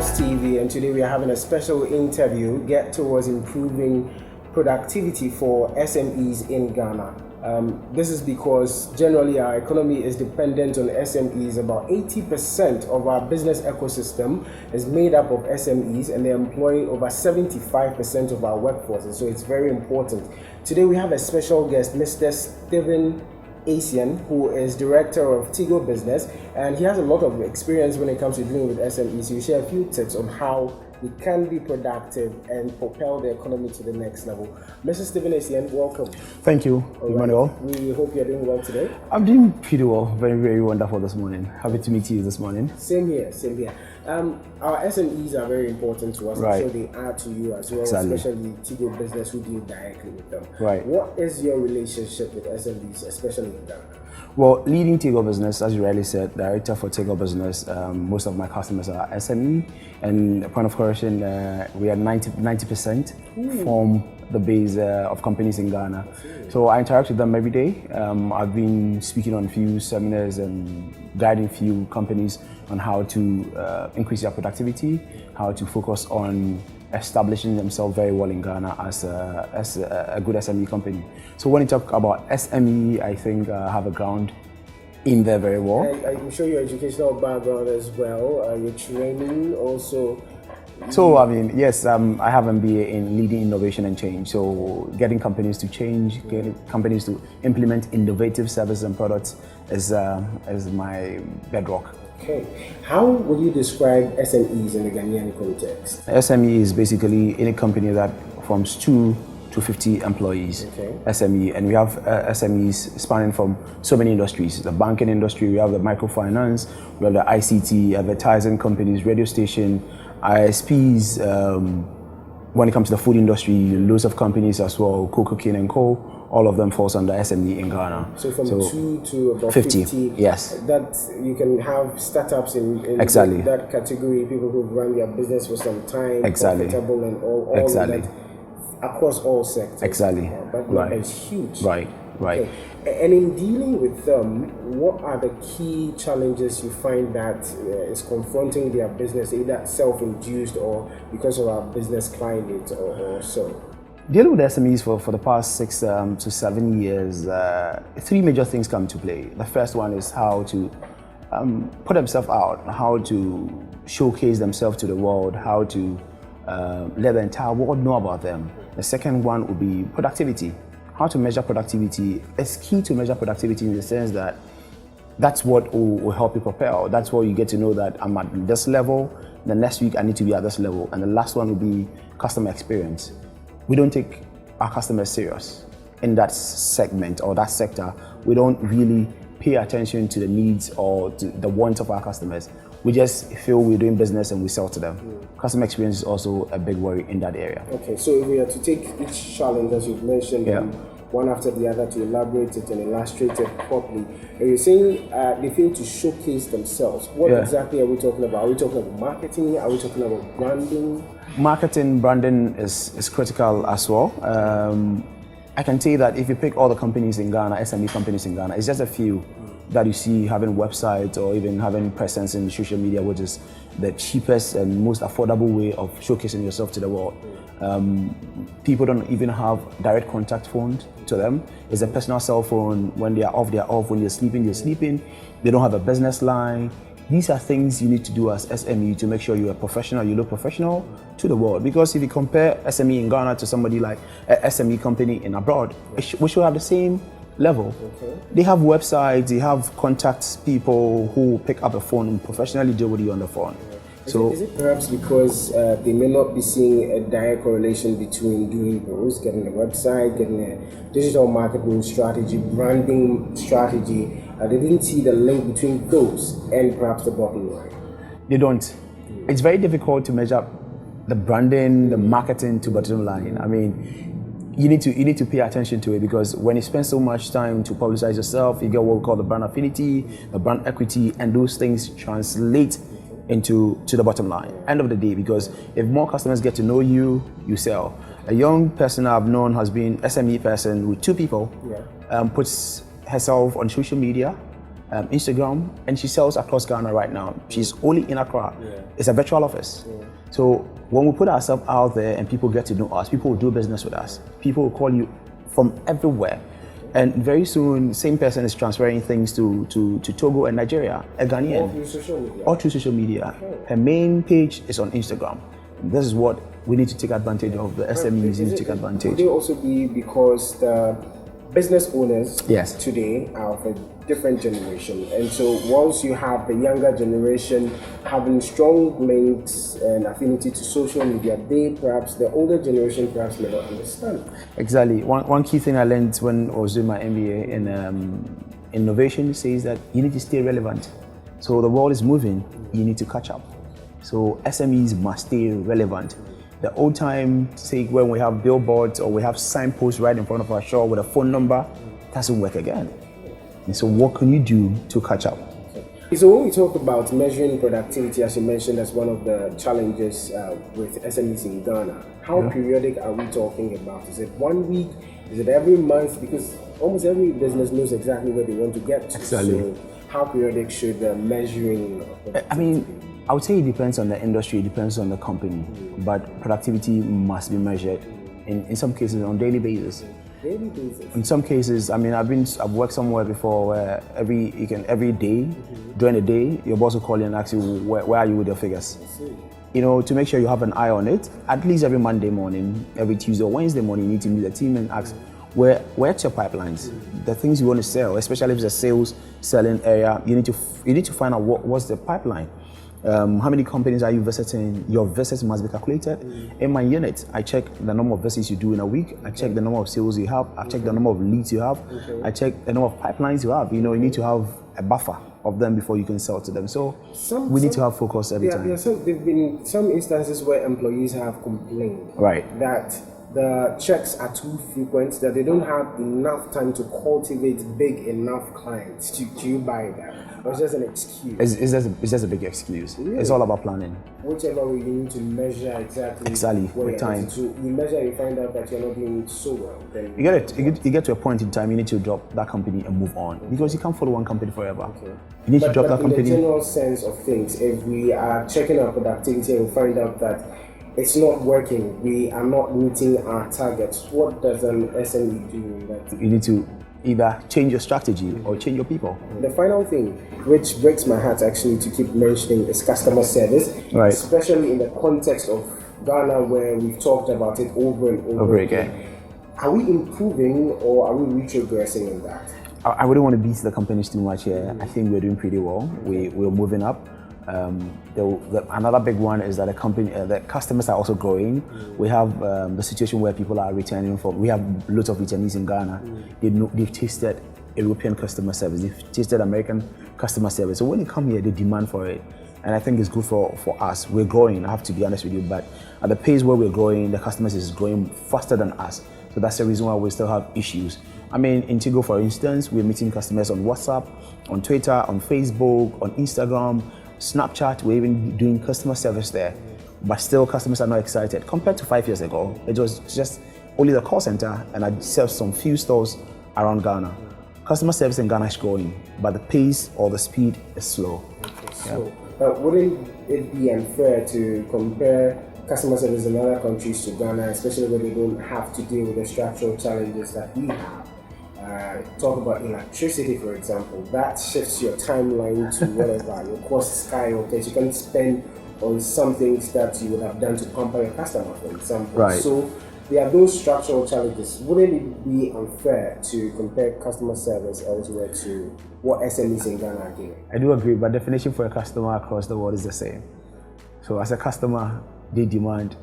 Boss TV, and today we are having a special interview geared towards improving productivity for SMEs in Ghana. This is because generally our economy is dependent on SMEs. About 80% of our business ecosystem is made up of SMEs, and they employ over 75% of our workforce, and so it's very important. Today we have a special guest, Mr. Essien, who is director of Tigo Business, and he has a lot of experience when it comes to dealing with SMEs. So you share a few tips on how we can be productive and propel the economy to the next level. Mr. Essien, welcome. Thank you, Emmanuel. We hope you're doing well today. I'm doing pretty well. Very, very wonderful this morning. Happy to meet you this morning. Same here, same here. Our SMEs are very important to us. Right. I'm sure they are to you as well, Exactly. Especially Tigo Business, who deal directly with them. Right. What is your relationship with SMEs, especially in Ghana? Well, leading Tigo Business, as you rightly said, director for Tigo Business, most of my customers are SME, and point of correction, we are 90% from the base of companies in Ghana. So I interact with them every day. I've been speaking on a few seminars and guiding few companies on how to increase their productivity, how to focus on establishing themselves very well in Ghana as a good SME company. So when you talk about SME, I think I have a ground in there very well. I'm sure your educational background as well, your training also. So, I mean, yes, I have an MBA in leading innovation and change. So getting companies to change, getting companies to implement innovative services and products is my bedrock. Okay. How would you describe SMEs in the Ghanaian context? SME is basically any company that forms 2 to 50 employees. Okay. SME, and we have SMEs spanning from so many industries. The banking industry, we have the microfinance, we have the ICT, advertising companies, radio station, ISPs. When it comes to the food industry, loads of companies as well, Cocoa King and Co. All of them falls under SME in Ghana. So from 2 to about 50, yes. That you can have startups in Exactly. that category, people who've run their business for some time, Exactly. profitable and all Exactly. of that across all sectors. Exactly. But Right. it's huge. Right. Okay. And in dealing with them, what are the key challenges you find that is confronting their business, either self-induced or because of our business climate or so? Dealing with SMEs for the past 6 to 7 years, 3 major things come to play. The first one is how to put themselves out, how to showcase themselves to the world, how to let the entire world know about them. The second one would be productivity. How to measure productivity is key to measure productivity in the sense that that's what will help you propel. That's what you get to know that I'm at this level, the next week I need to be at this level. And the last one would be customer experience. We don't take our customers serious in that segment or that sector. We don't really pay attention to the needs or to the wants of our customers. We just feel we're doing business and we sell to them. Customer experience is also a big worry in that area. Okay, so if we are to take each challenge, as you've mentioned, one after the other to elaborate it and illustrate it properly, and you're saying they fail to showcase themselves. What exactly are we talking about? Are we talking about marketing? Are we talking about branding? Marketing, branding is critical as well. I can say that if you pick all the companies in Ghana, SME companies in Ghana, it's just a few that you see having websites or even having presence in social media, which is the cheapest and most affordable way of showcasing yourself to the world. People don't even have direct contact phones to them. It's a personal cell phone. When they are off, they're off. When they're sleeping. They don't have a business line. These are things you need to do as SME to make sure you are professional, you look professional to the world. Because if you compare SME in Ghana to somebody like an SME company in abroad, we should have the same level. Okay. They have websites, they have contact people who pick up a phone and professionally deal with you on the phone. Is it perhaps because they may not be seeing a direct correlation between doing those, getting a website, getting a digital marketing strategy, branding strategy, they didn't see the link between those and perhaps the bottom line? They don't. It's very difficult to measure the branding, the marketing to bottom line. I mean, you need to pay attention to it, because when you spend so much time to publicize yourself, you get what we call the brand affinity, the brand equity, and those things translate to the bottom line. End of the day, because if more customers get to know you, you sell. A young person I've known has been SME person with 2 people, puts herself on social media, Instagram, and she sells across Ghana right now. She's only in Accra. It's a virtual office. So when we put ourselves out there and people get to know us, people will do business with us. People will call you from everywhere. And very soon, same person is transferring things to Togo and Nigeria, a Ghanaian. All through social media. Her main page is on Instagram. This is what we need to take advantage of. The SMEs need to take advantage. Could it also be because the business owners today are of a different generation, and so once you have the younger generation having strong links and affinity to social media, the older generation perhaps may not understand. Exactly. One key thing I learned when I was doing my MBA in innovation says that you need to stay relevant. So the world is moving, you need to catch up. So SMEs must stay relevant. The old time sake when we have billboards or we have signposts right in front of our shop with a phone number doesn't work again. And so what can you do to catch up? So when we talk about measuring productivity, as you mentioned, as one of the challenges with SMEs in Ghana, how periodic are we talking about? Is it 1 week? Is it every month? Because almost every business knows exactly where they want to get to. Exactly. So how periodic should the measuring I would say it depends on the industry, it depends on the company, but productivity must be measured in some cases on daily basis. In some cases, I've worked somewhere before where every day, during the day, your boss will call you and ask you where are you with your figures. To make sure you have an eye on it, at least every Monday morning, every Tuesday or Wednesday morning, you need to meet the team and ask where's your pipelines, the things you want to sell, especially if it's a sales selling area. You need to find out what's the pipeline. How many companies are you visiting? Your visits must be calculated. In my unit, I check the number of visits you do in a week. I check the number of sales you have. I check the number of leads you have. I check the number of pipelines you have. You need to have a buffer of them before you can sell to them. So we need to have focus every time. There have been some instances where employees have complained that the checks are too frequent, that they don't have enough time to cultivate big enough clients. Do you buy that? Or it's just an excuse? It's just a big excuse. Really? It's all about planning. Whichever way you need to measure exactly with time. So you measure, you find out that you're not doing so well. Then you get to a point in time you need to drop that company and move on because you can't follow one company forever. You need to drop that company. In the general sense of things, if we are checking our productivity and we find out that it's not working, we are not meeting our targets, what does an SME do in that? You need to either change your strategy or change your people. The final thing, which breaks my heart actually to keep mentioning, is customer service, especially in the context of Ghana where we've talked about it over and over again. Are we improving or are we retrogressing in that? I wouldn't want to beat the companies too much here. I think we're doing pretty well. We're moving up. Another big one is that the customers are also growing. We have the situation where people are returning we have lots of returnees in Ghana. They've tasted European customer service, they've tasted American customer service. So when they come here, they demand for it. And I think it's good for us. We're growing, I have to be honest with you, but at the pace where we're growing, the customers is growing faster than us. So that's the reason why we still have issues. In Tigo, for instance, we're meeting customers on WhatsApp, on Twitter, on Facebook, on Instagram, Snapchat. We're even doing customer service there, but still customers are not excited. Compared to 5 years ago, it was just only the call center and I served some few stores around Ghana. Customer service in Ghana is growing, but the pace or the speed is slow. Wouldn't it be unfair to compare customer service in other countries to Ghana, especially when they don't have to deal with the structural challenges that we have? Talk about electricity, for example. That shifts your timeline to whatever your cost skyrockets. You can spend on some things that you would have done to pamper your customer, for example. So there are those structural challenges. Wouldn't it be unfair to compare customer service elsewhere to what SMEs in Ghana are doing? I do agree, but definition for a customer across the world is the same. So as a customer, they demand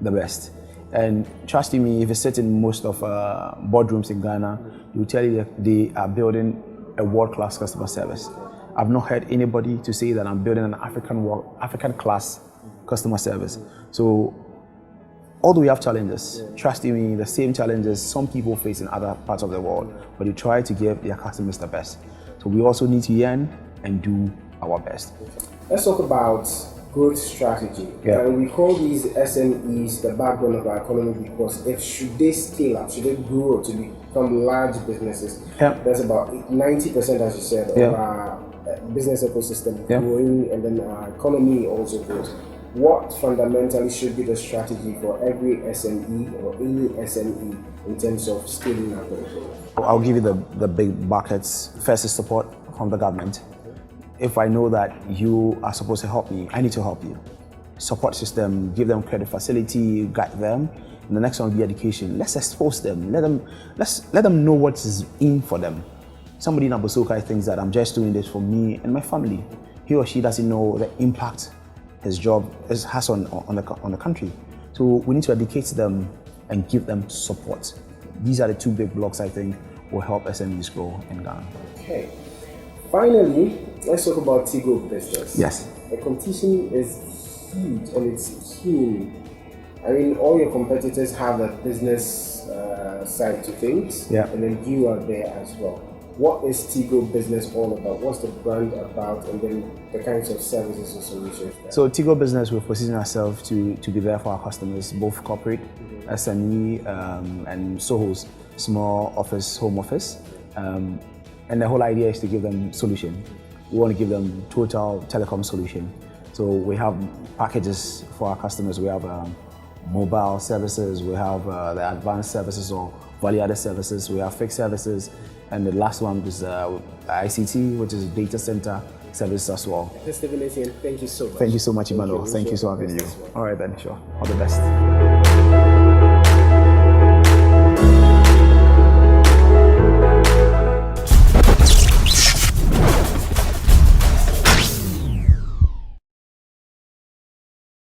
the best. And trust me, if you sit in most of boardrooms in Ghana, they will tell you that they are building a world-class customer service. I've not heard anybody to say that I'm building an African-class customer service. So although we have challenges, trust me, the same challenges some people face in other parts of the world, but they try to give their customers the best. So we also need to yearn and do our best. Let's talk about growth strategy. Yeah. And we call these SMEs the backbone of our economy because if should they scale up, should they grow to become large businesses, that's about 90%, as you said, of our business ecosystem growing, and then our economy also grows. What fundamentally should be the strategy for every SME or any SME in terms of scaling up? I'll give you the big buckets. First is support from the government. If I know that you are supposed to help me, I need to help you. Support system, give them credit facility, guide them. And the next one will be education. Let's expose them. Let them know what is in for them. Somebody in Abosokai thinks that I'm just doing this for me and my family. He or she doesn't know the impact his job has on the country. So we need to educate them and give them support. These are the two big blocks I think will help SMEs grow in Ghana. Okay. Finally, let's talk about Tigo Business. Yes. The competition is huge and it's keen. I mean, all your competitors have a business side to things, and then you are there as well. What is Tigo Business all about? What's the brand about, and then the kinds of services and solutions there? So Tigo Business, we're positioning ourselves to be there for our customers, both corporate, SME, and SOHOs, small office, home office. And the whole idea is to give them solution. We want to give them total telecom solution. So we have packages for our customers. We have mobile services, we have the advanced services or value-added services, we have fixed services, and the last one is ICT, which is data center service as well. Mr. Essien, thank you so much. Thank you so much, Emmanuel. Thank you so much for having you. All right then, sure. All the best.